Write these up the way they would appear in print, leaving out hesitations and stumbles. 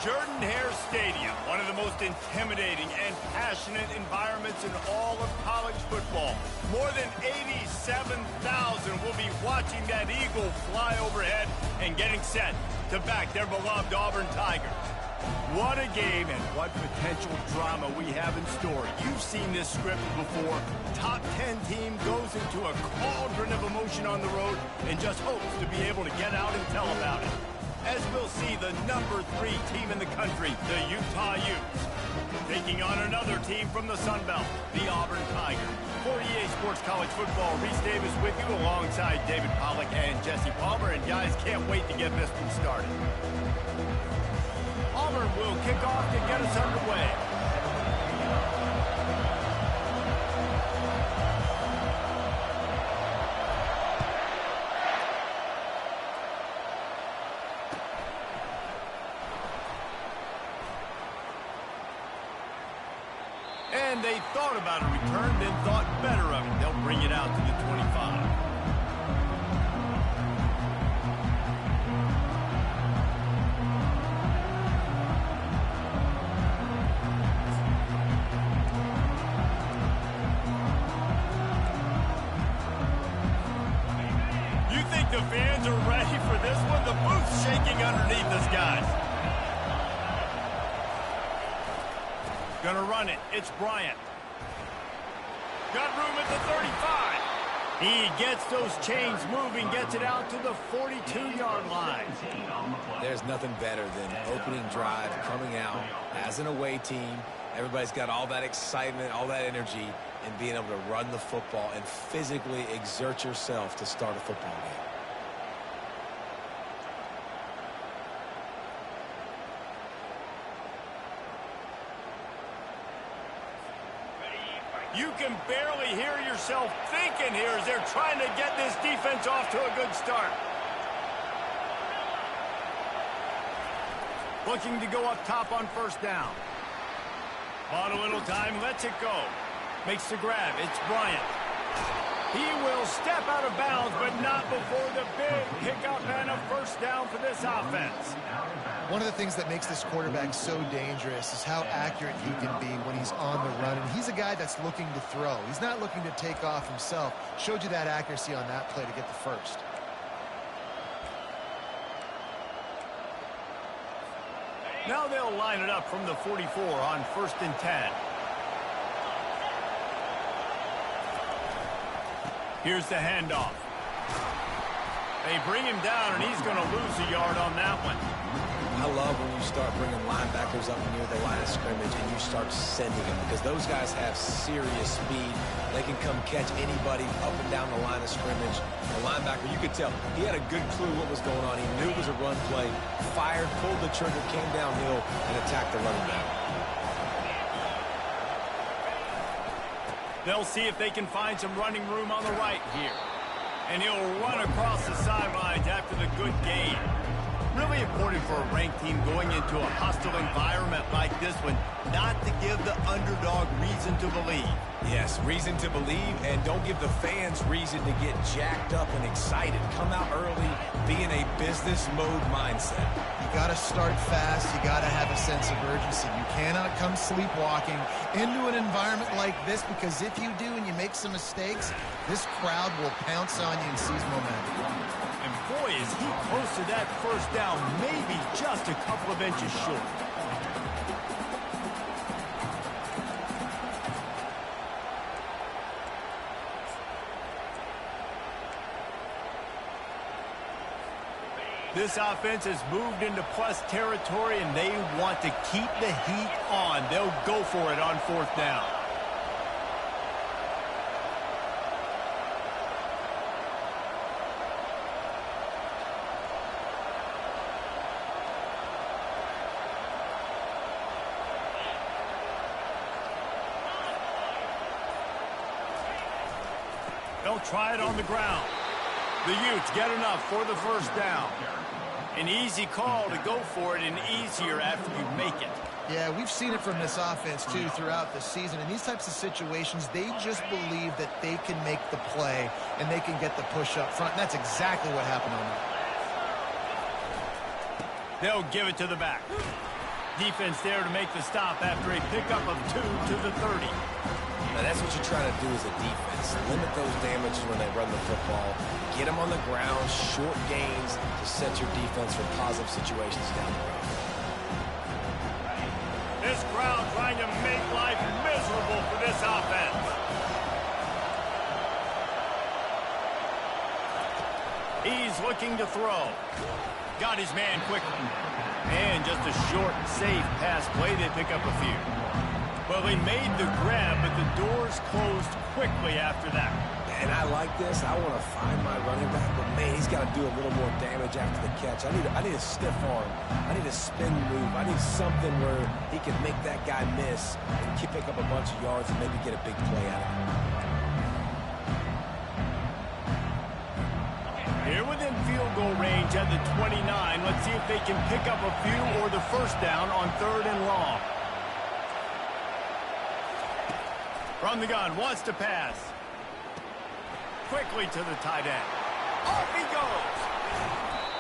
Jordan-Hare Stadium, one of the most intimidating and passionate environments in all of college football. More than 87,000 will be watching that Eagle fly overhead and getting set to back their beloved Auburn Tigers. What a game and what potential drama we have in store. You've seen this script before. Top 10 team goes into a cauldron of emotion on the road and just hopes to be able to get out and tell about it. As we'll see the number 3 team in the country, the Utah Utes, taking on another team from the Sun Belt, the Auburn Tigers. For EA Sports College Football, Reese Davis with you alongside David Pollack and Jesse Palmer. And guys, can't wait to get this one started. Auburn will kick off to get us underway. And they thought about a return, then thought better of it. They'll bring it out to the 25. You think the fans are ready for this one? The booth's shaking underneath us, guys. Gonna run it. It's Bryant. Got room at the 35. He gets those chains moving, gets it out to the 42-yard line. There's nothing better than opening drive, coming out as an away team. Everybody's got all that excitement, all that energy, and being able to run the football and physically exert yourself to start a football game. You can barely hear yourself thinking here as they're trying to get this defense off to a good start. Looking to go up top on first down. Bought a little time, lets it go. Makes the grab, it's Bryant. He will step out of bounds, but not before the big pickup and a first down for this offense. One of the things that makes this quarterback so dangerous is how accurate he can be when he's on the run. And he's a guy that's looking to throw. He's not looking to take off himself. Showed you that accuracy on that play to get the first. Now they'll line it up from the 44 on 1st and 10. Here's the handoff. They bring him down, and he's going to lose a yard on that one. I love when you start bringing linebackers up near the line of scrimmage and you start sending them, because those guys have serious speed. They can come catch anybody up and down the line of scrimmage. The linebacker, you could tell, he had a good clue what was going on. He knew it was a run play, fired, pulled the trigger, came downhill, and attacked the running back. They'll see if they can find some running room on the right here. And he'll run across the sidelines after the good gain. Really important for a ranked team going into a hostile environment like this one, not to give the underdog reason to believe. Yes, reason to believe, and don't give the fans reason to get jacked up and excited. Come out early, be in a business mode mindset. You got to start fast. You got to have a sense of urgency. You cannot come sleepwalking into an environment like this, because if you do and you make some mistakes, this crowd will pounce on you and seize momentum. And boy, is he close to that first down, maybe just a couple of inches short. This offense has moved into plus territory, and they want to keep the heat on. They'll go for it on 4th down. They'll try it on the ground. The Utes get enough for the first down. An easy call to go for it, and easier after you make it. Yeah, we've seen it from this offense, too, throughout the season. In these types of situations, they just believe that they can make the play and they can get the push up front. And that's exactly what happened on that. They'll give it to the back. Defense there to make the stop after a pickup of 2 to the 30. Now that's what you're trying to do as a defense. Limit those damages when they run the football. Get them on the ground, short gains to set your defense for positive situations down the road. This crowd trying to make life miserable for this offense. He's looking to throw. Got his man quickly. And just a short, safe pass play. They pick up a few. Well, they made the grab, but the doors closed quickly after that. And I like this. I want to find my running back, but man, he's got to do a little more damage after the catch. I need a stiff arm. I need a spin move. I need something where he can make that guy miss and pick up a bunch of yards and maybe get a big play out of it. Here within field goal range at the 29. Let's see if they can pick up a few or the first down on 3rd and long. From the gun, wants to pass. Quickly to the tight end. Off he goes.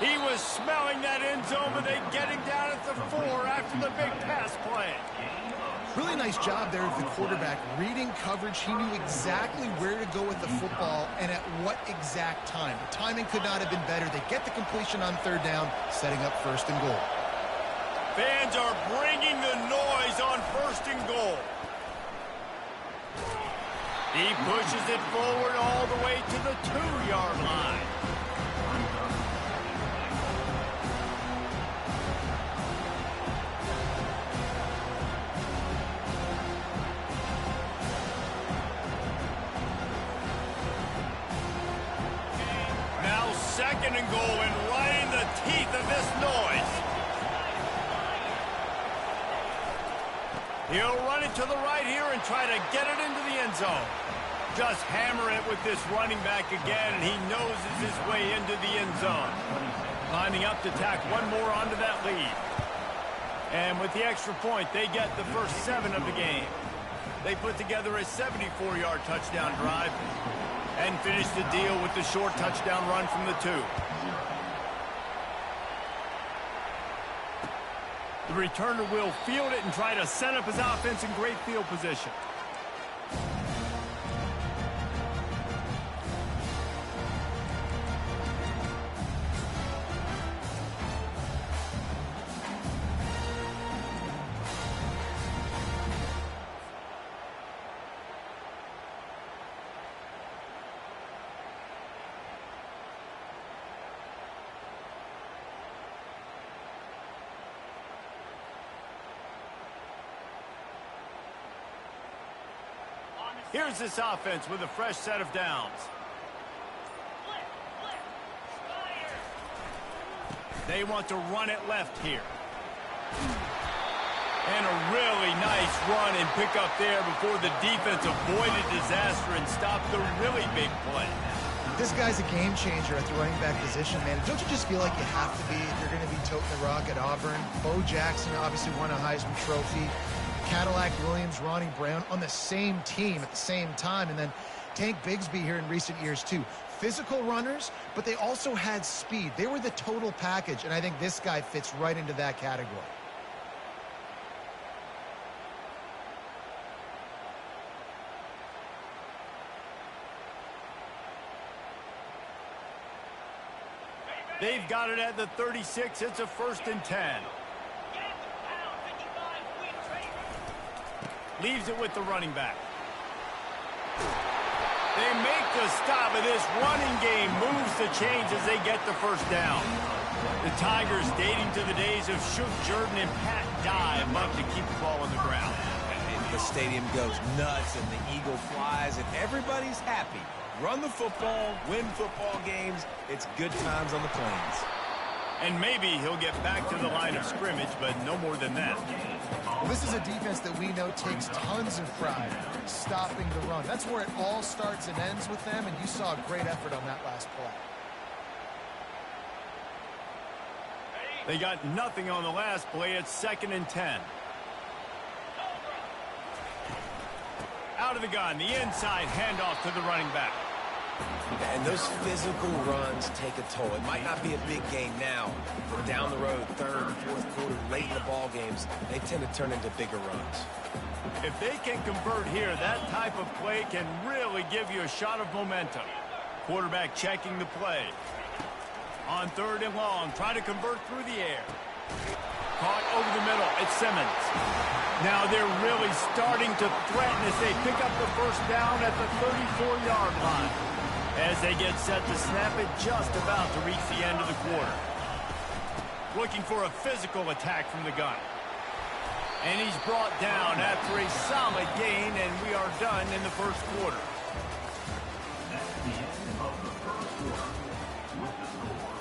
He was smelling that end zone, but they get him down at the 4 after the big pass play. Really nice job there of the quarterback. Reading coverage, he knew exactly where to go with the football and at what exact time. The timing could not have been better. They get the completion on 3rd down, setting up 1st and goal. Fans are bringing the noise on 1st and goal. He pushes it forward all the way to the 2-yard line. Now 2nd and goal and right in the teeth of this noise. He'll run it to the right here and try to get it into the end zone. Just hammer it with this running back again, and he noses his way into the end zone. Lining up to tack one more onto that lead. And with the extra point, they get the first 7 of the game. They put together a 74-yard touchdown drive and finish the deal with the short touchdown run from the 2. The returner will field it and try to set up his offense in great field position. Here's this offense with a fresh set of downs. They want to run it left here. And a really nice run and pick up there before the defense avoided disaster and stopped the really big play. This guy's a game changer at the running back position, man. Don't you just feel like you have to be if you're going to be toting the rock at Auburn? Bo Jackson obviously won a Heisman Trophy. Cadillac Williams, Ronnie Brown on the same team at the same time. And then Tank Bigsby here in recent years, too. Physical runners, but they also had speed. They were the total package, and I think this guy fits right into that category. They've got it at the 36. It's a 1st and 10. Leaves it with the running back. They make the stop, and this running game moves the chains as they get the first down. The Tigers, dating to the days of Shook Jordan and Pat Dye, love to keep the ball on the ground. And the stadium goes nuts, and the eagle flies, and everybody's happy. Run the football, win football games. It's good times on the plains. And maybe he'll get back to the line of scrimmage, but no more than that. Well, this is a defense that we know takes tons of pride stopping the run. That's where it all starts and ends with them, and you saw a great effort on that last play. They got nothing on the last play. It's 2nd and 10. Out of the gun, the inside handoff to the running back. And those physical runs take a toll. It might not be a big game now, but down the road, third, fourth quarter, late in the ball games, they tend to turn into bigger runs. If they can convert here, that type of play can really give you a shot of momentum. Quarterback checking the play. On third and long, trying to convert through the air. Caught over the middle. It's Simmons. Now they're really starting to threaten as they pick up the first down at the 34-yard line. As they get set to snap it, just about to reach the end of the quarter. Looking for a physical attack from the gun. And he's brought down after a solid gain, and we are done in the first quarter. That's the end of the first quarter. With the score,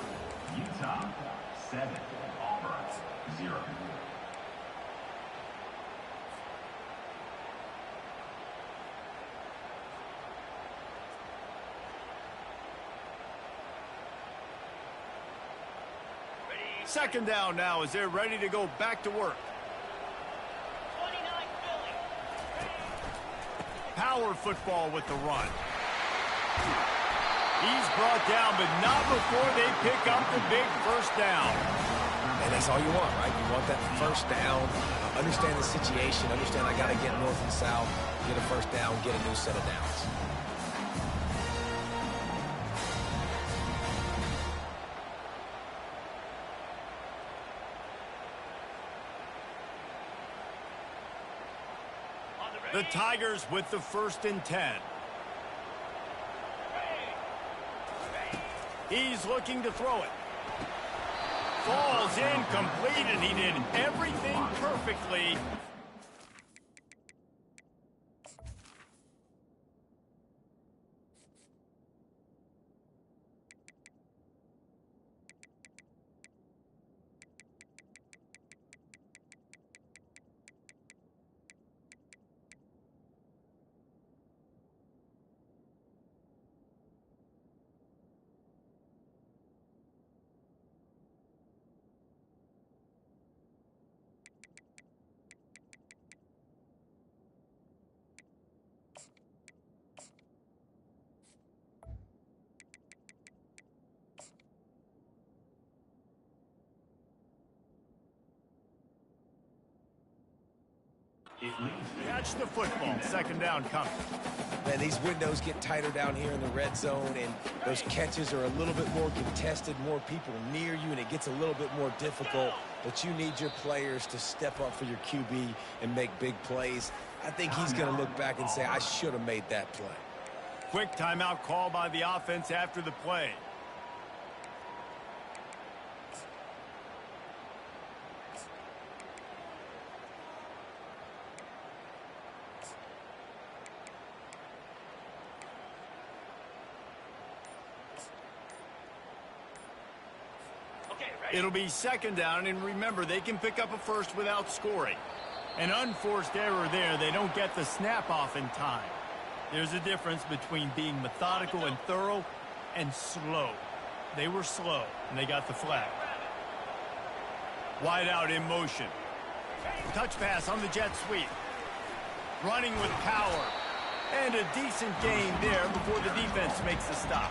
Utah 7, Auburn 0. Second down now as they're ready to go back to work. Power football with the run. He's brought down, but not before they pick up the big first down. And that's all you want, right? You want that first down. Understand the situation. Understand I got to get north and south, get a first down, get a new set of downs. The Tigers with the 1st and 10. He's looking to throw it. Falls incomplete, and he did everything perfectly. Catch the football. Second down coming. Man, these windows get tighter down here in the red zone, and those catches are a little bit more contested, more people near you, and it gets a little bit more difficult. But you need your players to step up for your QB and make big plays. I think he's going to look back and say, I should have made that play. Quick timeout call by the offense after the play. It'll be second down, and remember, they can pick up a first without scoring. An unforced error there. They don't get the snap off in time. There's a difference between being methodical and thorough and slow. They were slow, and they got the flag. Wide out in motion. Touch pass on the jet sweep. Running with power. And a decent gain there before the defense makes the stop.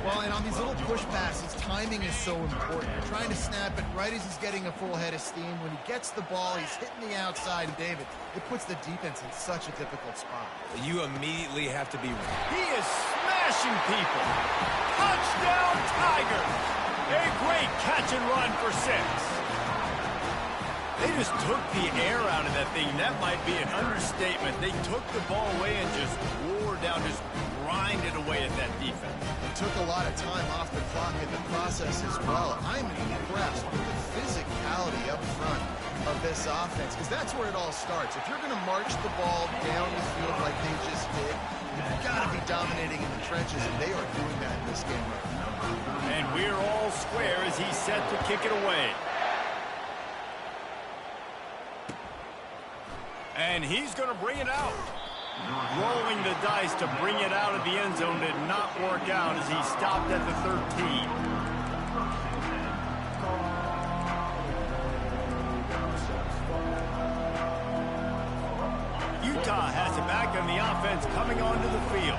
Well, and on these little push passes, timing is so important. You're trying to snap it right as he's getting a full head of steam. When he gets the ball, he's hitting the outside. And David, it puts the defense in such a difficult spot. You immediately have to be... He is smashing people. Touchdown, Tigers. A great catch and run for 6. They just took the air out of that thing. That might be an understatement. They took the ball away and just wore down, just grinded away at that defense. It took a lot of time off the clock in the process as well. I'm impressed with the physicality up front of this offense, because that's where it all starts. If you're going to march the ball down the field like they just did, you've got to be dominating in the trenches, and they are doing that in this game right now. And we're all square as he's set to kick it away. And he's going to bring it out. Rolling the dice to bring it out of the end zone did not work out as he stopped at the 13. Utah has it back on the offense coming onto the field.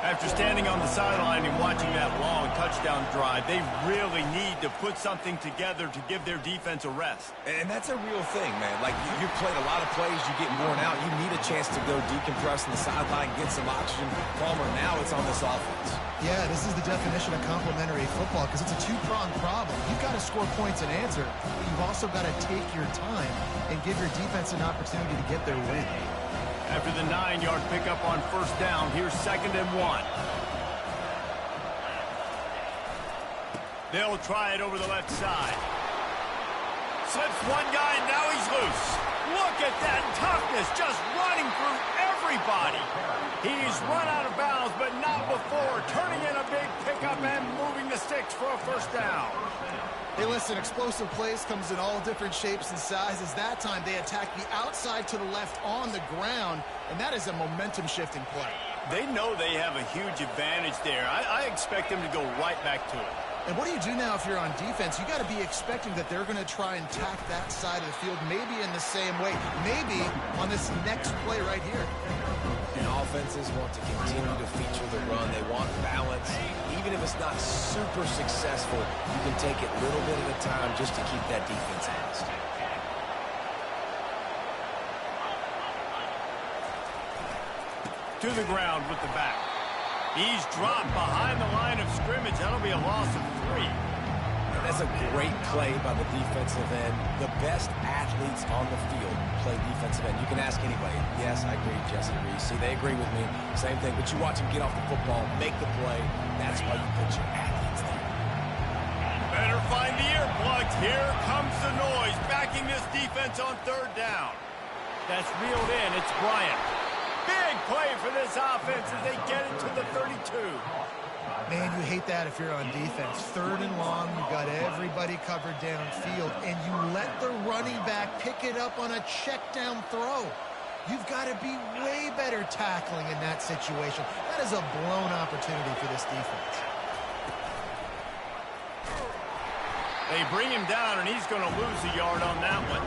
After standing on the sideline and watching that long touchdown drive, they really need to put something together to give their defense a rest. And that's a real thing, man. Like, you've played a lot of plays, you get worn out. You need a chance to go decompress on the sideline, get some oxygen. Palmer, now it's on this offense. Yeah, this is the definition of complementary football because it's a two-pronged problem. You've got to score points and answer, but you've also got to take your time and give your defense an opportunity to get their win. After the 9-yard pickup on first down, here's 2nd and 1. They'll try it over the left side. Slips one guy, and now he's loose. Look at that toughness, just running through everybody. He's run out of bounds, but not before, turning in a big pickup and moving the sticks for a first down. Hey, listen, explosive plays comes in all different shapes and sizes. That time, they attack the outside to the left on the ground, and that is a momentum-shifting play. They know they have a huge advantage there. I expect them to go right back to it. And what do you do now if you're on defense? You got to be expecting that they're going to try and tack that side of the field, maybe in the same way, maybe on this next play right here. And offenses want to continue to feature the run. They want balance. Even if it's not super successful, you can take it little bit at a time just to keep that defense honest. To the ground with the back. He's dropped behind the line of scrimmage. That'll be a loss of 3. And that's a great play by the defensive end. The best athletes on the field play defensive end. You can ask anybody. Yes, I agree, Jesse Reese. See, they agree with me. Same thing. But you watch him get off the football, make the play. That's why you put your athletes there. Better find the earplugs. Here comes the noise, backing this defense on 3rd down. That's reeled in. It's Bryant. Big play for this offense as they get into the 32. Man, you hate that if you're on defense. 3rd and long, you've got everybody covered downfield, and you let the running back pick it up on a check down throw. You've got to be way better tackling in that situation. That is a blown opportunity for this defense. They bring him down, and he's going to lose a yard on that one.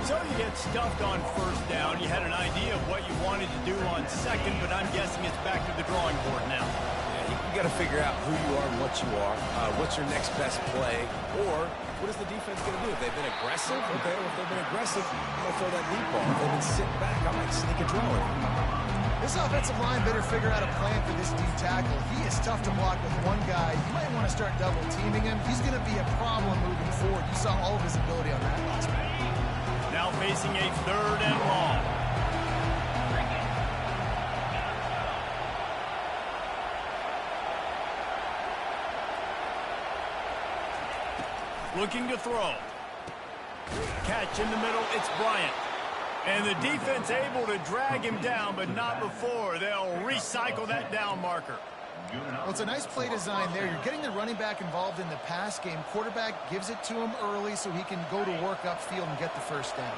So you get stuffed on first down. You had an idea of what you wanted to do on 2nd, but I'm guessing it's back to the drawing board now. Yeah, you got to figure out who you are and what you are. What's your next best play? Or what is the defense going to do? If they've been aggressive, okay. If they've been aggressive, they'll throw that deep ball. If they've been sitting back, I might sneak a draw in. This offensive line better figure out a plan for this D tackle. He is tough to block with one guy. You might want to start double teaming him. He's going to be a problem moving forward. You saw all of his ability on that last play. Now facing a 3rd and long. Looking to throw. Catch in the middle, it's Bryant. And the defense able to drag him down, but not before. They'll recycle that down marker. Well, it's a nice play design there. You're getting the running back involved in the pass game. Quarterback gives it to him early so he can go to work upfield and get the first down.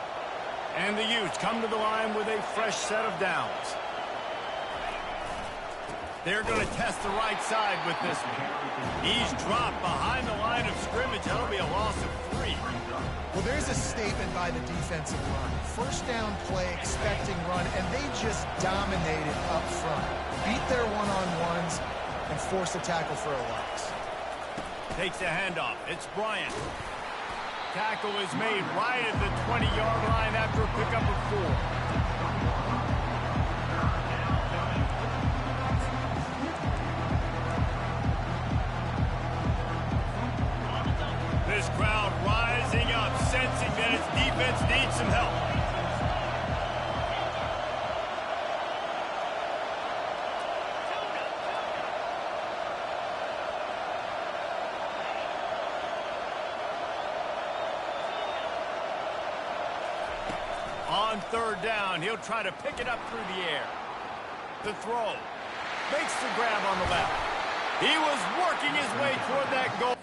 And the Utes come to the line with a fresh set of downs. They're going to test the right side with this one. He's dropped behind the line of scrimmage. That'll be a loss of 3. Well, there's a statement by the defensive line. First down play, expecting run, and they just dominated up front. Beat their one-on-ones and force a tackle for a loss. Takes the handoff. It's Bryant. Tackle is made right at the 20-yard line after a pickup of 4. This crowd rising up, sensing that its defense needs some help. On 3rd down, he'll try to pick it up through the air. The throw. Makes the grab on the left. He was working his way toward that goal.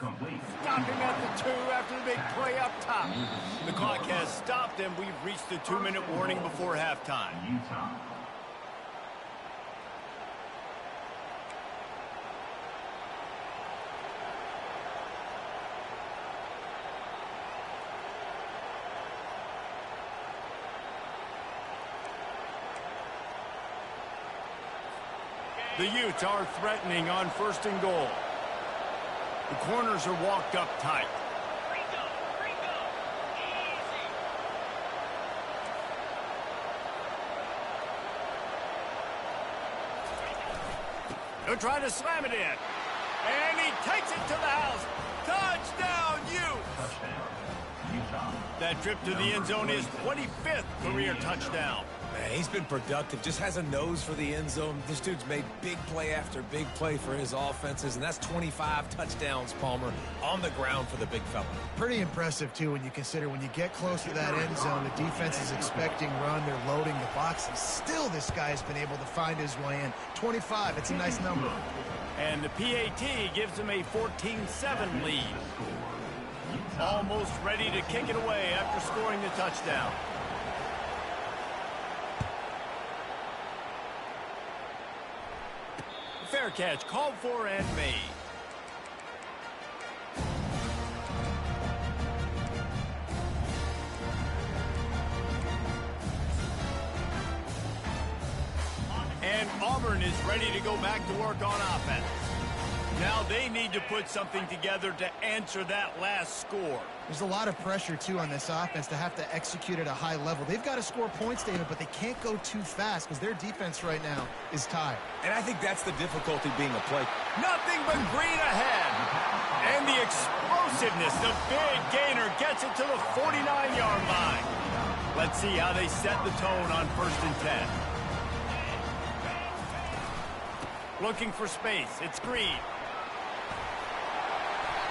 Complete. Stop him at the 2 after the big play up top. The clock has stopped, and we've reached the 2-minute warning before halftime. Utah. The Utes are threatening on 1st and goal. The corners are walked up tight. They're trying to slam it in. And he takes it to the house. Touchdown, Utes! Touchdown. Utah. That trip to the end zone is 25th career touchdown. Man, he's been productive, just has a nose for the end zone. This dude's made big play after big play for his offenses, and that's 25 touchdowns, Palmer, on the ground for the big fella. Pretty impressive, too, when you consider when you get close to that end zone, the defense is expecting run, they're loading the box, and still this guy's been able to find his way in. 25, it's a nice number. And the PAT gives him a 14-7 lead. Almost ready to kick it away after scoring the touchdown. Fair catch, called for and made. And Auburn is ready to go back to work on offense. Now they need to put something together to answer that last score. There's a lot of pressure, too, on this offense to have to execute at a high level. They've got to score points, David, but they can't go too fast because their defense right now is tired. And I think that's the difficulty being a play. Nothing but green ahead. And the explosiveness, the big gainer gets it to the 49-yard line. Let's see how they set the tone on 1st and 10. Looking for space. It's Green.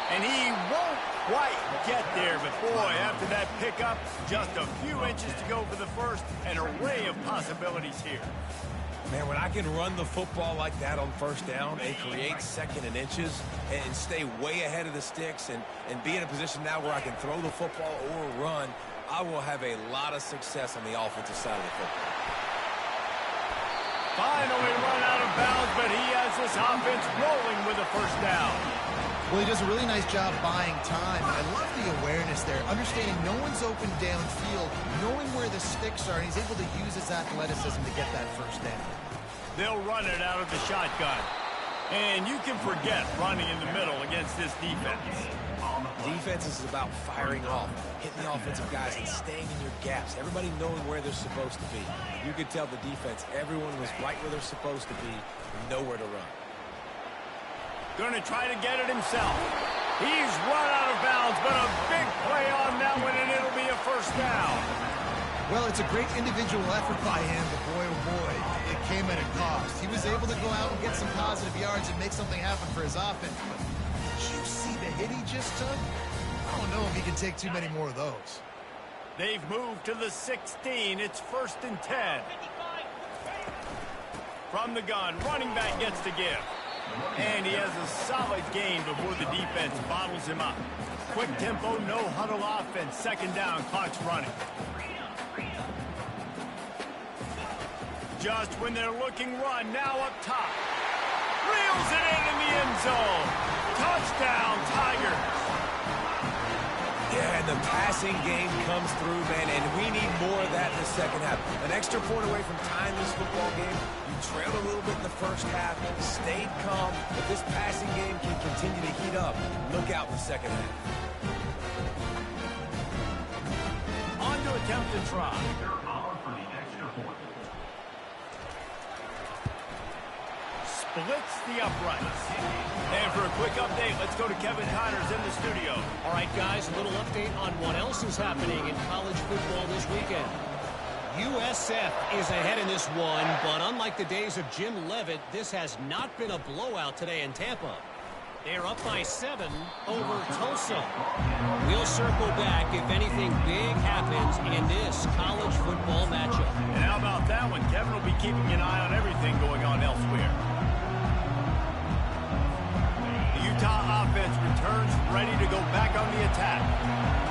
And he won't quite get there, but boy, after that pickup, just a few inches to go for the first. An array of possibilities here. Man, when I can run the football like that on 1st down and create 2nd and inches and stay way ahead of the sticks and be in a position now where I can throw the football or run, I will have a lot of success on the offensive side of the football. Finally run out of bounds, but he has this offense rolling with a 1st down. Well, he does a really nice job buying time. I love the awareness there, understanding no one's open downfield, knowing where the sticks are, and he's able to use his athleticism to get that 1st down. They'll run it out of the shotgun. And you can forget running in the middle against this defense. Defense is about firing off, hitting the offensive guys and staying in your gaps. Everybody knowing where they're supposed to be. You could tell the defense, everyone was right where they're supposed to be, nowhere to run. Going to try to get it himself. He's run out of bounds, but a big play on that one, and it'll be a 1st down. Well, it's a great individual effort by him, but boy, oh boy, it came at a cost. He was able to go out and get some positive yards and make something happen for his offense. But did you see the hit he just took? I don't know if he can take too many more of those. They've moved to the 16. It's 1st and 10. From the gun, running back gets to give. And he has a solid gain before the defense bottles him up. Quick tempo, no huddle offense. 2nd down, clock's running. Just when they're looking run, now up top. Reels it in the end zone. Touchdown, Tigers. Yeah, and the passing game comes through, man, and we need more of that in the 2nd half. An extra point away from tying this football game. You trailed a little bit in the 1st half, stayed calm. If this passing game can continue to heat up, look out in the 2nd half. On to attempt to try. They're on for the extra point. Splits the uprights. And for a quick update, let's go to Kevin Connors in the studio. All right, guys, a little update on what else is happening in college football this weekend. USF is ahead in this one, but unlike the days of Jim Leavitt, this has not been a blowout today in Tampa. They're up by 7 over Tulsa. We'll circle back if anything big happens in this college football matchup. And how about that one? Kevin will be keeping an eye on everything going on elsewhere. The Utah offense returns ready to go back on the attack.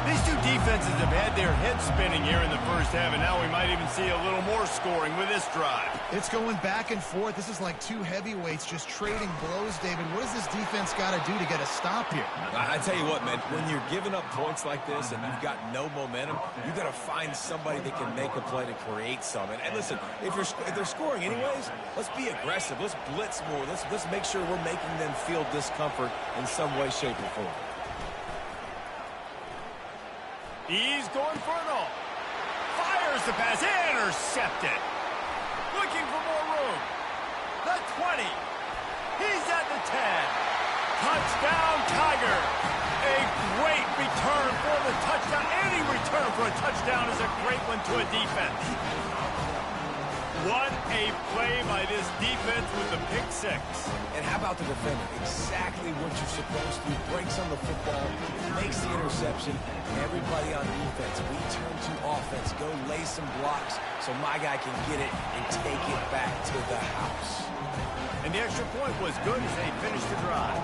These two defenses have had their heads spinning here in the first half, and now we might even see a little more scoring with this drive. It's going back and forth. This is like two heavyweights just trading blows, David. What does this defense got to do to get a stop here? I tell you what, man, when you're giving up points like this and you've got no momentum, you got to find somebody that can make a play to create some. And listen, if they're scoring anyways, let's be aggressive. Let's blitz more. Let's make sure we're making them feel discomfort in some way, shape, or form. He's going for it all. Fires the pass. Intercepted. Looking for more room. The 20. He's at the 10. Touchdown, Tiger. A great return for the touchdown. Any return for a touchdown is a great one to a defense. What a play by this defense with the pick six. And how about the defender? Exactly what you're supposed to. Breaks on the football, makes the interception. Everybody on defense, we turn to offense. Go lay some blocks so my guy can get it and take it back to the house. And the extra point was good as they finished the drive.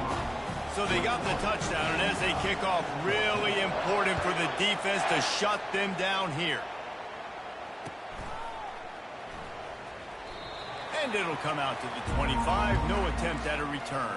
So they got the touchdown, and as they kick off, really important for the defense to shut them down here. And it'll come out to the 25. No attempt at a return.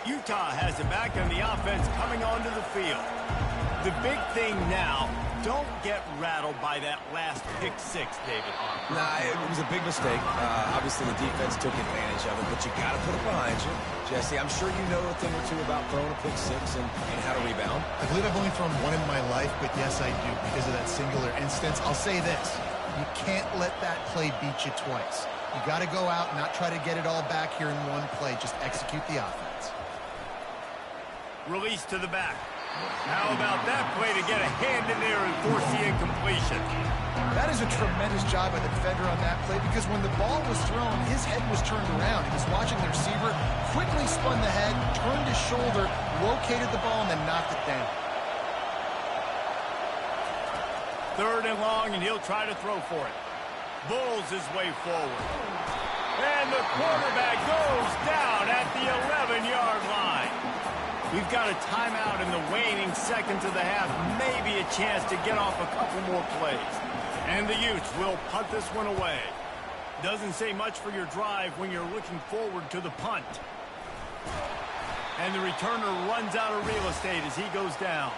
Utah has it back, and the offense coming onto the field. The big thing now, don't get rattled by that last pick six, David. Nah, it was a big mistake. Obviously, the defense took advantage of it, but you got to put it behind you. Jesse, I'm sure you know a thing or two about throwing a pick six and how to rebound. I believe I've only thrown one in my life, but yes, I do because of that singular instance. I'll say this. You can't let that play beat you twice. You got to go out and not try to get it all back here in one play. Just execute the offense. Release to the back. How about that play to get a hand in there and force the incompletion? That is a tremendous job by the defender on that play because when the ball was thrown, his head was turned around. He was watching the receiver, quickly spun the head, turned his shoulder, located the ball, and then knocked it down. Third and long, and he'll try to throw for it. Bulls his way forward. And the quarterback goes down at the 11-yard line. We've got a timeout in the waning seconds of the half. Maybe a chance to get off a couple more plays. And the Utes will punt this one away. Doesn't say much for your drive when you're looking forward to the punt. And the returner runs out of real estate as he goes down.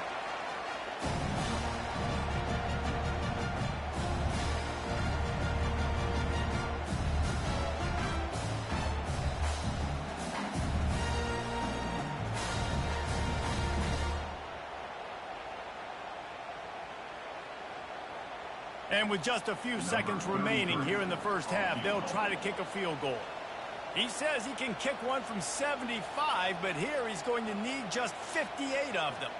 And with just a few seconds remaining here in the first half, they'll try to kick a field goal. He says he can kick one from 75, but here he's going to need just 58 of them.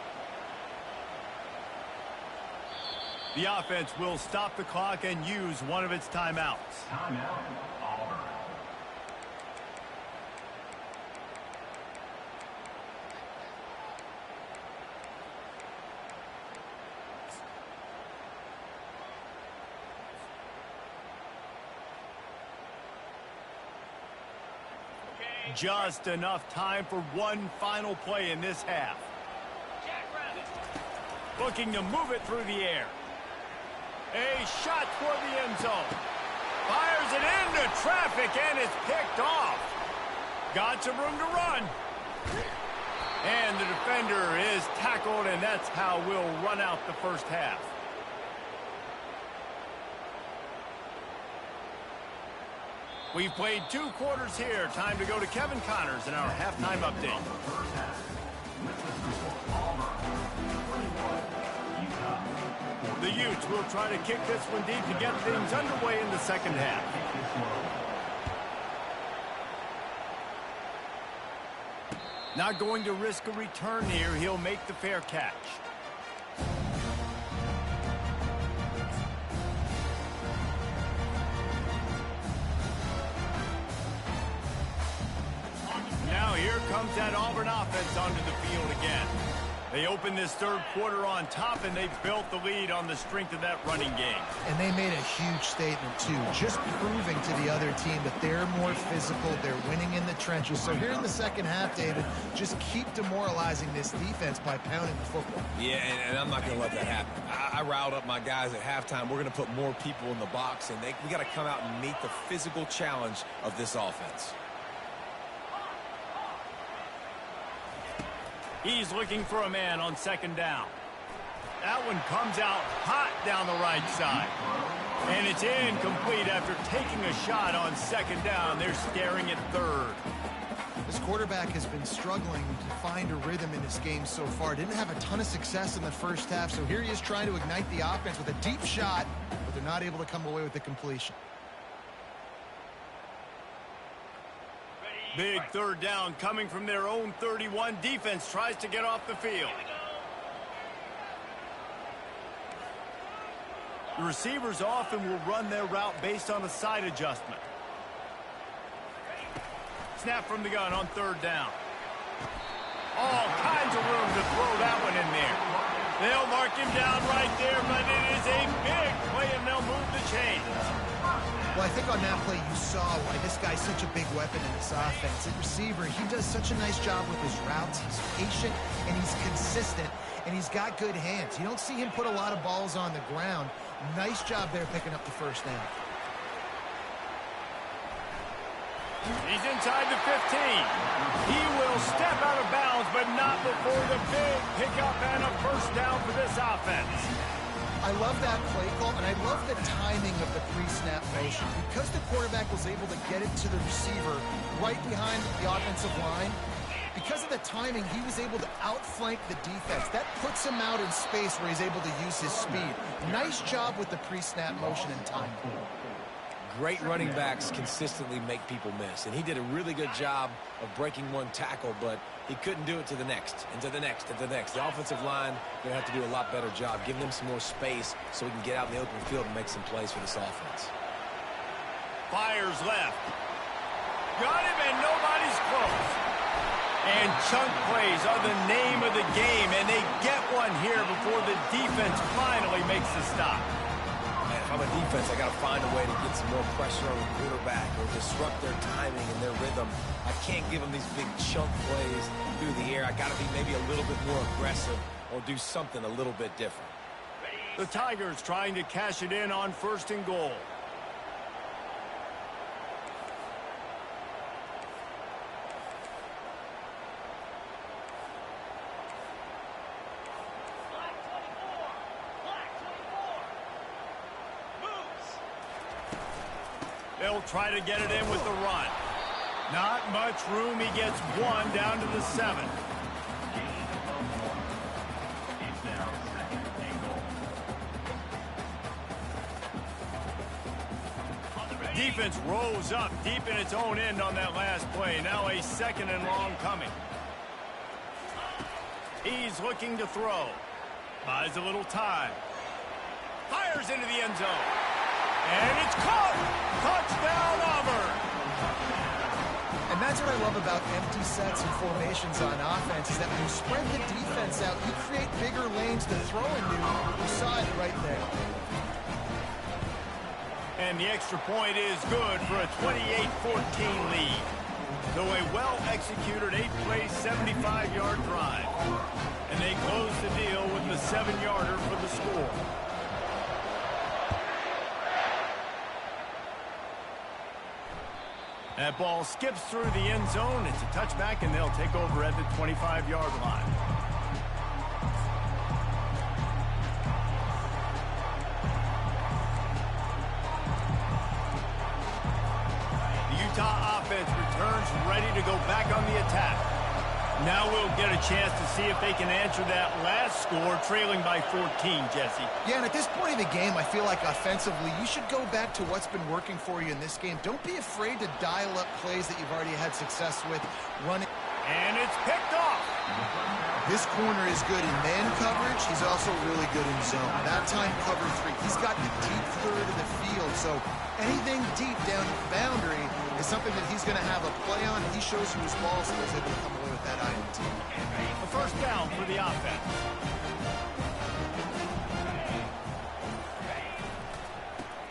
The offense will stop the clock and use one of its timeouts. Timeout, Auburn. Just enough time for one final play in this half. Looking to move it through the air. A shot toward the end zone. Fires it into traffic, and it's picked off. Got some room to run. And the defender is tackled, and that's how we'll run out the first half. We've played 2 quarters here. Time to go to Kevin Connors in our halftime update. The Utes will try to kick this one deep to get things underway in the second half. Not going to risk a return here. He'll make the fair catch. comes that Auburn offense onto the field again. They opened this third quarter on top, and they built the lead on the strength of that running game. And they made a huge statement, too, just proving to the other team that they're more physical, they're winning in the trenches. So here in the second half, David, just keep demoralizing this defense by pounding the football. Yeah, and I'm not going to let that happen. I riled up my guys at halftime. We're going to put more people in the box, and we got to come out and meet the physical challenge of this offense. He's looking for a man on second down. That one comes out hot down the right side. And it's incomplete after taking a shot on second down. They're staring at third. This quarterback has been struggling to find a rhythm in this game so far. Didn't have a ton of success in the first half, so here he is trying to ignite the offense with a deep shot, but they're not able to come away with the completion. Big third down coming from their own 31. Defense tries to get off the field. The receivers often will run their route based on a side adjustment. Snap from the gun on third down. All kinds of room to throw that one in there. They'll mark him down right there, but it is a big play, and they'll move the chains. Well, I think on that play you saw why this guy's such a big weapon in this offense. At receiver, he does such a nice job with his routes. He's patient, and he's consistent, and he's got good hands. You don't see him put a lot of balls on the ground. Nice job there picking up the first down. He's inside the 15. He will step out of bounds, but not before the big pickup and a first down for this offense. I love that play call, and I love the timing of the pre-snap motion. Because the quarterback was able to get it to the receiver right behind the offensive line, because of the timing, he was able to outflank the defense. That puts him out in space where he's able to use his speed. Nice job with the pre-snap motion and timing. Great running backs consistently make people miss, and he did a really good job of breaking one tackle, but he couldn't do it to the next, and to the next, and to the next. The offensive line going to have to do a lot better job, giving them some more space so we can get out in the open field and make some plays for this offense. Fires left. Got him, and nobody's close. And chunk plays are the name of the game, and they get one here before the defense finally makes the stop. If I'm a defense, I got to find a way to get some more pressure on the quarterback or disrupt their timing and their rhythm. I can't give them these big chunk plays through the air. I got to be maybe a little bit more aggressive or do something a little bit different. The Tigers trying to cash it in on first and goal. They'll try to get it in with the run. Not much room. He gets one down to the 7. Defense rolls up deep in its own end on that last play. Now a second and long coming. He's looking to throw. Buys a little time. Fires into the end zone. And it's caught! Touchdown, Auburn! And that's what I love about empty sets and formations on offense, is that when you spread the defense out, you create bigger lanes to throw into. You saw it right there. And the extra point is good for a 28-14 lead. So a well-executed 8-play, 75-yard drive. And they close the deal with the 7-yarder for the score. That ball skips through the end zone. It's a touchback, and they'll take over at the 25-yard line. The Utah offense returns ready to go back on the attack. Now we'll get a chance to see if they can answer that last score, trailing by 14, Jesse. Yeah, and at this point in the game, I feel like offensively, you should go back to what's been working for you in this game. Don't be afraid to dial up plays that you've already had success with running. And it's picked off. This corner is good in man coverage. He's also really good in zone. That time, cover 3. He's got the deep third of the field, so anything deep down the boundary is something that he's going to have a play on. He shows you his ball, so he's able to come away with that INT. A first down for the offense.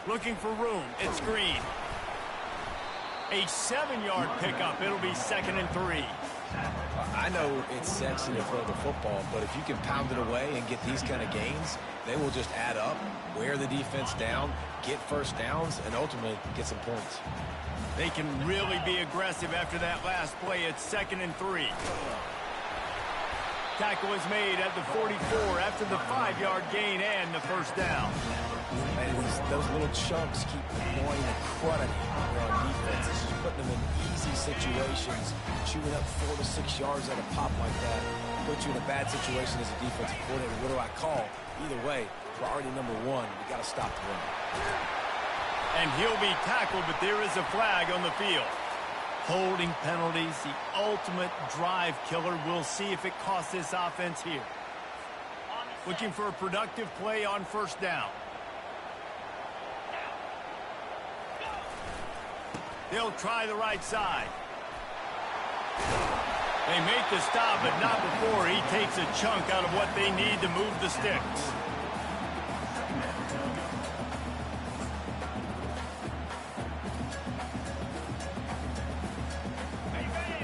Looking for room. It's Green. A 7-yard pickup. It'll be 2nd and 3. I know it's sexy to throw the football, but if you can pound it away and get these kind of gains, they will just add up, wear the defense down, get first downs, and ultimately get some points. They can really be aggressive after that last play. It's 2nd and 3. Tackle is made at the 44 after the 5-yard gain and the first down. And those little chunks keep annoying the crud out of you on defense. It's just putting them in easy situations, chewing up 4 to 6 yards at a pop like that. Put you in a bad situation as a defensive coordinator. What do I call? Either way, priority number 1, we got to stop the run. And he'll be tackled, but there is a flag on the field. Holding penalties, the ultimate drive killer. We'll see if it costs this offense here. Looking for a productive play on first down. They'll try the right side. They make the stop, but not before he takes a chunk out of what they need to move the sticks.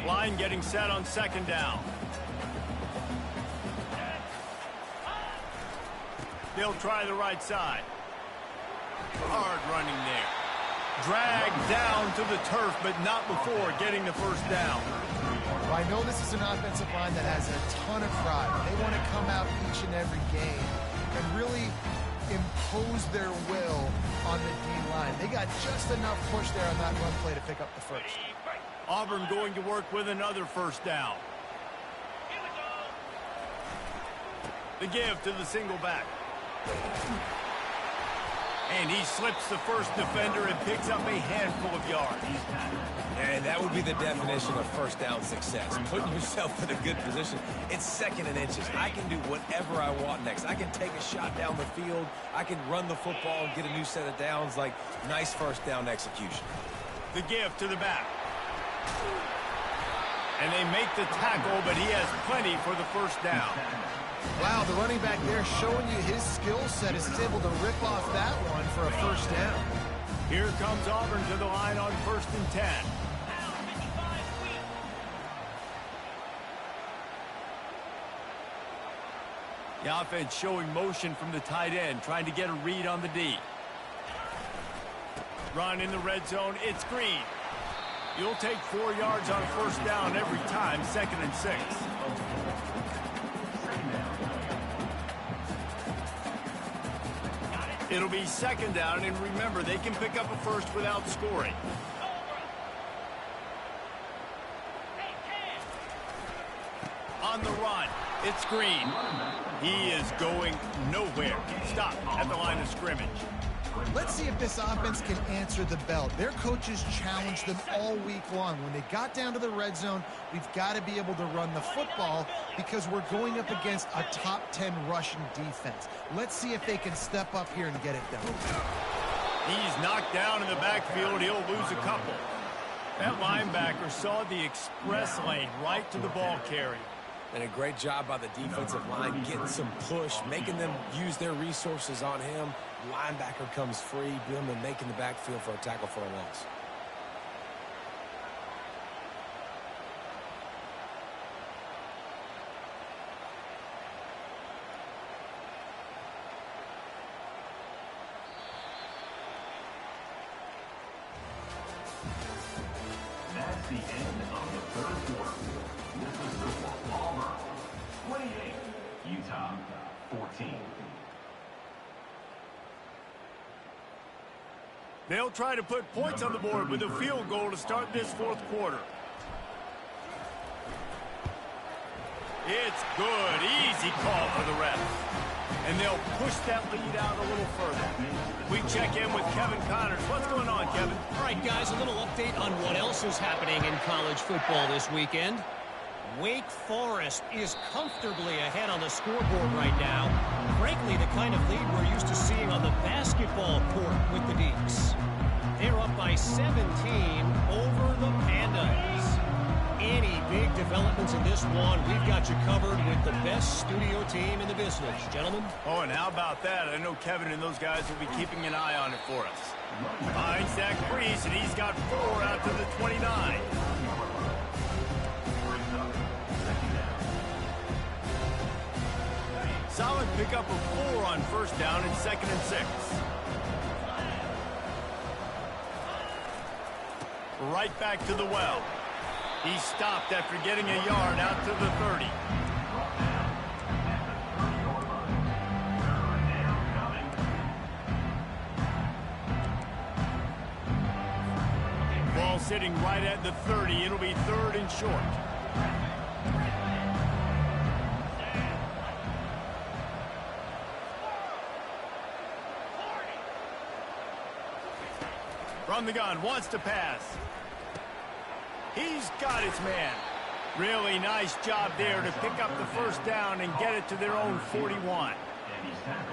Line getting set on 2nd down. They'll try the right side. Hard running there. Dragged down to the turf, but not before getting the first down. Well, I know this is an offensive line that has a ton of pride. They want to come out each and every game and really impose their will on the D-line. They got just enough push there on that run play to pick up the first. Auburn going to work with another first down. The give to the single back. And he slips the first defender and picks up a handful of yards. And that would be the definition of first down success. Putting yourself in a good position. It's 2nd and inches. I can do whatever I want next. I can take a shot down the field. I can run the football and get a new set of downs. Like, nice first down execution. The give to the back. And they make the tackle, but he has plenty for the first down. Wow, the running back there showing you his skill set is able to rip off that one for a first down. Here comes Auburn to the line on 1st and 10. The offense showing motion from the tight end, trying to get a read on the D. Run in the red zone, it's Green. You'll take 4 yards on first down every time, 2nd and 6. It'll be 2nd down, and remember, they can pick up a first without scoring. On the run, it's Green. He is going nowhere. Stop at the line of scrimmage. Let's see if this offense can answer the bell. Their coaches challenged them all week long. When they got down to the red zone, we've got to be able to run the football because we're going up against a top 10 rushing defense. Let's see if they can step up here and get it done. He's knocked down in the backfield. He'll lose a couple. That linebacker saw the express lane right to the ball carrier. And a great job by the defensive line, getting some push, making them use their resources on him. Linebacker comes free, boom, and making the backfield for a tackle for a loss. That's the end of the 3rd quarter. This is the score. Auburn 28, Utah 14. They'll try to put points on the board with a field goal to start this 4th quarter. It's good. Easy call for the ref. And they'll push that lead out a little further. We check in with Kevin Connors. What's going on, Kevin? All right, guys, a little update on what else is happening in college football this weekend. Wake Forest is comfortably ahead on the scoreboard right now. Frankly, the kind of lead we're used to seeing on the basketball court with the Deacs. They're up by 17 over the Pandas. Any big developments in this one, we've got you covered with the best studio team in the business. Gentlemen? Oh, and how about that? I know Kevin and those guys will be keeping an eye on it for us. Finds that crease, and he's got 4 out to the 29. Solid pickup of 4 on first down and 2nd and 6. Right back to the well. He stopped after getting a yard out to the 30. Ball sitting right at the 30. It'll be 3rd and short. From the gun, wants to pass. He's got his man. Really nice job there to pick up the first down and get it to their own 41.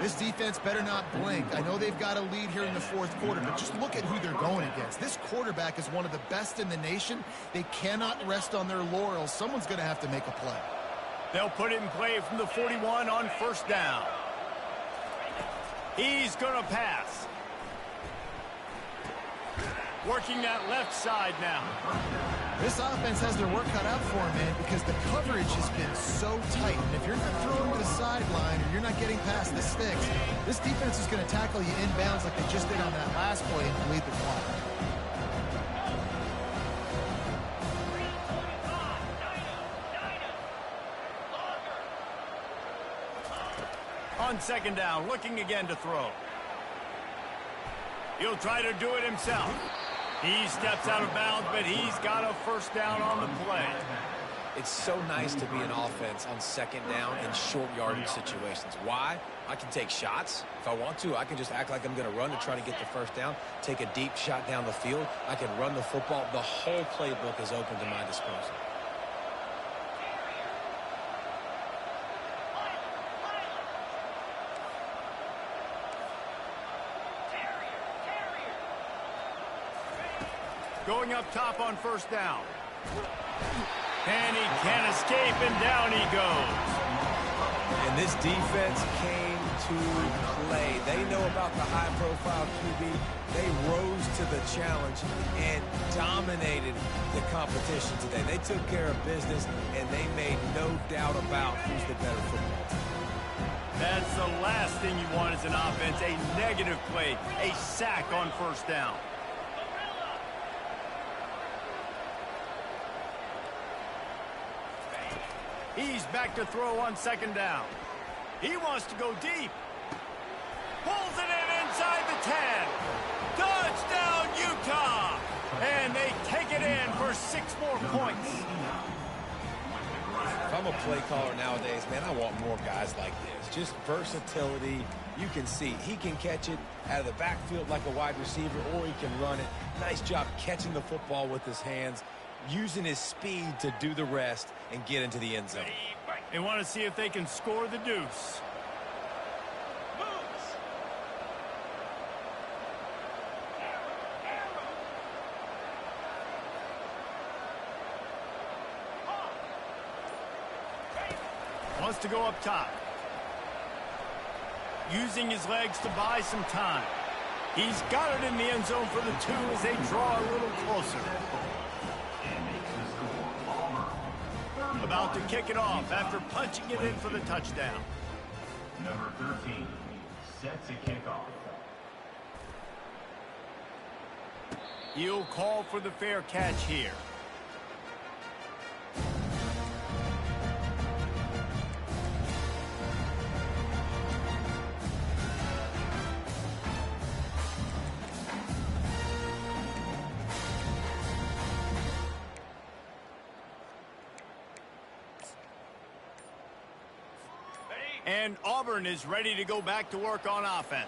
This defense better not blink. I know they've got a lead here in the 4th quarter, but just look at who they're going against. This quarterback is one of the best in the nation. They cannot rest on their laurels. Someone's going to have to make a play. They'll put it in play from the 41 on first down. He's going to pass. Working that left side now. This offense has their work cut out for them, man, because the coverage has been so tight. And if you're not throwing to the sideline or you're not getting past the sticks, this defense is going to tackle you inbounds like they just did on that last play and lead the clock. On second down, looking again to throw. He'll try to do it himself. He steps out of bounds, but he's got a first down on the play. It's so nice to be an offense on second down in short yardage situations. Why? I can take shots. If I want to, I can just act like I'm going to run to try to get the first down, take a deep shot down the field. I can run the football. The whole playbook is open to my disposal. Going up top on first down. And he can't escape, and down he goes. And this defense came to play. They know about the high-profile QB. They rose to the challenge and dominated the competition today. They took care of business, and they made no doubt about who's the better football team. That's the last thing you want as an offense, a negative play, a sack on first down. He's back to throw on second down. He wants to go deep. Pulls it in inside the 10. Touchdown, Utah! And they take it in for 6 more points. If I'm a play caller nowadays, man, I want more guys like this. Just versatility. You can see he can catch it out of the backfield like a wide receiver, or he can run it. Nice job catching the football with his hands, using his speed to do the rest and get into the end zone. They want to see if they can score the deuce. Wants to go up top. Using his legs to buy some time. He's got it in the end zone for the 2 as they draw a little closer. About to kick it off after punching it in for the touchdown. Number 13, set to kick off. He'll call for the fair catch here. And Auburn is ready to go back to work on offense.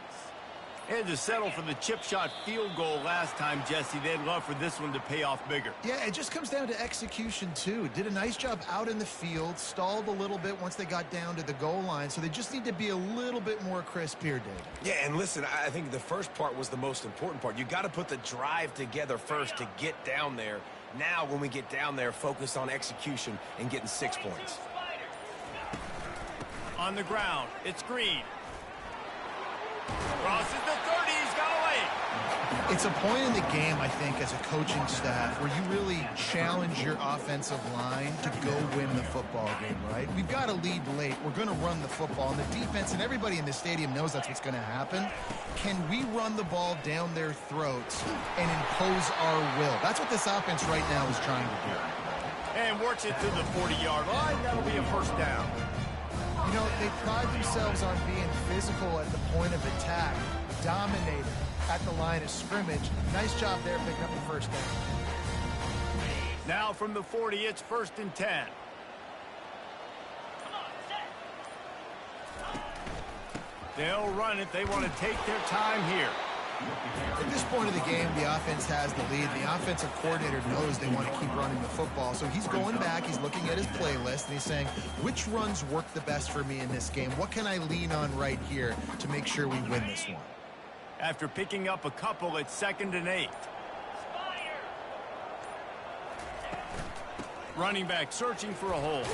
They had to settle for the chip shot field goal last time, Jesse. They'd love for this one to pay off bigger. Yeah, it just comes down to execution, too. Did a nice job out in the field, stalled a little bit once they got down to the goal line, so they just need to be a little bit more crisp here, David. Yeah, and listen, I think the first part was the most important part. You got to put the drive together first to get down there. Now, when we get down there, focus on execution and getting 6 points. On the ground, it's Green. Crosses the 30, he's got away. It's a point in the game, I think, as a coaching staff where you really challenge your offensive line to go win the football game, right? We've got to lead late. We're going to run the football. And the defense and everybody in the stadium knows that's what's going to happen. Can we run the ball down their throats and impose our will? That's what this offense right now is trying to do. And works it to the 40-yard line. That'll be a first down. You know, they pride themselves on being physical at the point of attack, dominating at the line of scrimmage. Nice job there picking up the first down. Now from the 40, it's 1st and 10. They'll run it. They want to take their time here. At this point of the game, the offense has the lead. The offensive coordinator knows they want to keep running the football. So he's going back, he's looking at his playlist, and he's saying, which runs work the best for me in this game? What can I lean on right here to make sure we win this one? After picking up a couple, it's 2nd and 8. Running back searching for a hole.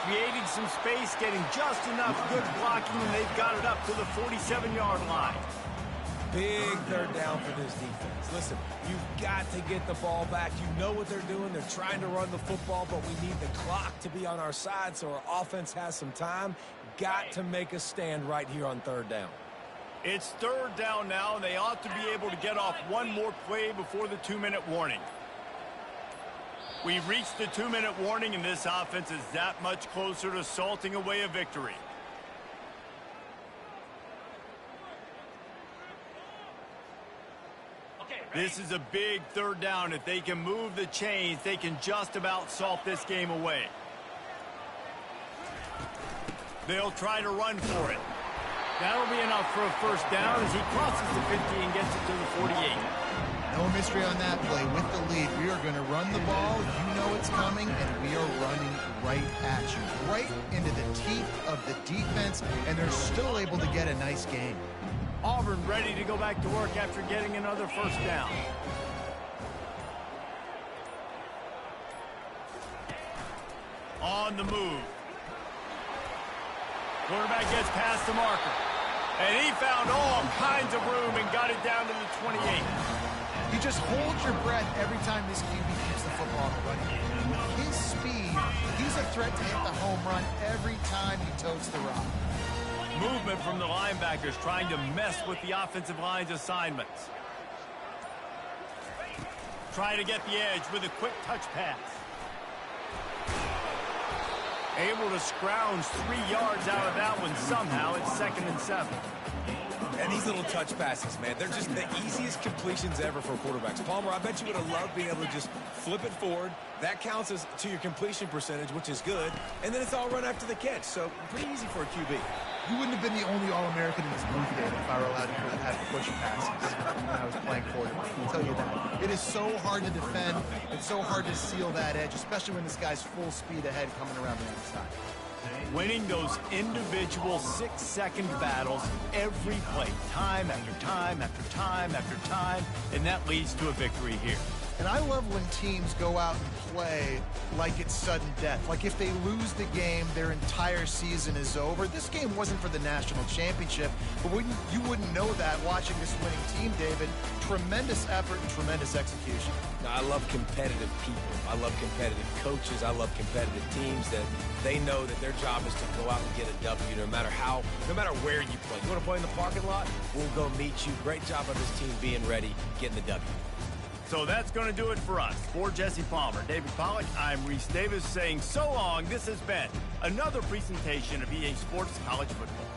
Creating some space, getting just enough good blocking, and they've got it up to the 47-yard line. Big third down for this defense. Listen, you've got to get the ball back. You know what they're doing. They're trying to run the football, but we need the clock to be on our side so our offense has some time. Got to make a stand right here on 3rd down. It's 3rd down now, and they ought to be able to get off one more play before the 2-minute warning. We've reached the 2-minute warning, and this offense is that much closer to salting away a victory. This is a big 3rd down. If they can move the chains, they can just about salt this game away. They'll try to run for it. That'll be enough for a first down as he crosses the 50 and gets it to the 48. No mystery on that play. With the lead, we are going to run the ball. You know it's coming, and we are running right at you, right into the teeth of the defense, and they're still able to get a nice game. Auburn ready to go back to work after getting another first down. On the move. Quarterback gets past the marker. And he found all kinds of room and got it down to the 28. You just hold your breath every time this QB keeps the football in the running game. With his speed, he's a threat to hit the home run every time he totes the rock. Movement from the linebackers trying to mess with the offensive line's assignments. Trying to get the edge with a quick touch pass. Able to scrounge 3 yards out of that one somehow. It's 2nd and 7. And these little touch passes, man, they're just the easiest completions ever for quarterbacks. Palmer, I bet you would have loved being able to just flip it forward. That counts as to your completion percentage, which is good. And then it's all run after the catch, so pretty easy for a QB. You wouldn't have been the only All-American in this booth, David, if I were allowed to have push passes when I was playing quarterback. I can tell you that. It is so hard to defend. It's so hard to seal that edge, especially when this guy's full speed ahead coming around the outside. Winning those individual 6-second battles every play, time after time after time after time, and that leads to a victory here. And I love when teams go out and play like it's sudden death. Like if they lose the game, their entire season is over. This game wasn't for the national championship, but you wouldn't know that watching this winning team, David. Tremendous effort and tremendous execution. Now, I love competitive people. I love competitive coaches. I love competitive teams that they know that their job is to go out and get a W no matter where you play. You want to play in the parking lot? We'll go meet you. Great job of this team being ready, getting the W. So that's going to do it for us. For Jesse Palmer, David Pollack, I'm Reese Davis saying so long. This has been another presentation of EA Sports College Football.